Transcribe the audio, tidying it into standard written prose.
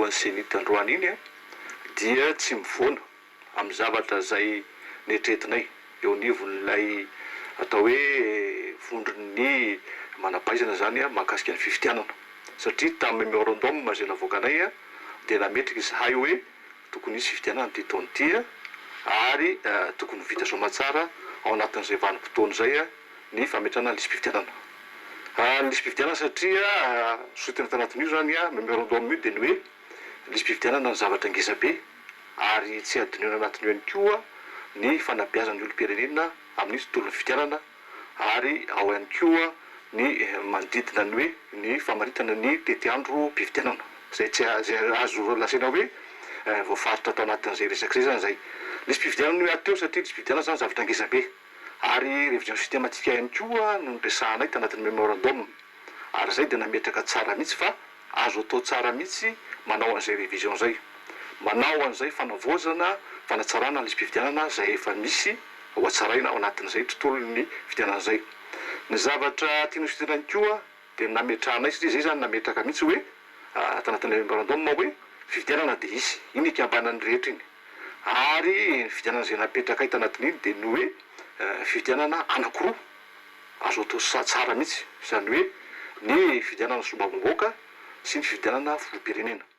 alohan'ny senity androany iny dia tsy mivoana amin'ny zavatra zay netretinay eo nivon'ilay atao hoe vondron'ny manampaizana zany mahakasika ny fifitianana satria tamin'ny mémorandum zay navoakanay dia nametraka izahay hoe tokony hisy fifitianana ty taona ty ary tokony vita soamantsara ao anatin'izay vanim-potoana zay ny fametrana lisy fifitianana. Lisy fifitianana satria sotina tanatin'io zany mémorandum io dia ny hoe lisy fifitianana ny zavatra ngezabe ary tsy adinona anatin'io ihany koa ny fanabeazan'ny olom-pirenena amin'io tontolon'ny fifitianana ary ao ihany koa ny manodidina ny hoe ny famaritana ny tetiandro mpifitianana zay tsy azo lasaina hoe voafaritra atao anatin'izay resaky zay zany zay. Lisy fifitianana io ateo satria lisy fifitianana zany zavatra ngezabe ary révision systématique ihany koa no resahanay tanatin'ny mémorandum ary zay dia nametraka tsara mihitsy fa azo atao tsara mihitsy manao an'izay révision zay, manao an'izay fanavoazana fanatsarana lisy fifitianana zay efa misy ho atsaraina ao anatin'izay tontolon'ny fifitianana zay. Ny zavatra tiany sotena koa dia nametrahanay satria zay zany nametraka mihitsy hoe tanatin'ilay mémorandum hoe fifitianana dia isy iny ikambanan'ny rehetra iny ary ny fifitianana zay napetraka ay tanatin'iny dia ny hoe fifitianana anankiroa azo atao tsara mihitsy zany hoe ny fifitianana sombamboaka sy ny fifitianana filoham-pirenena.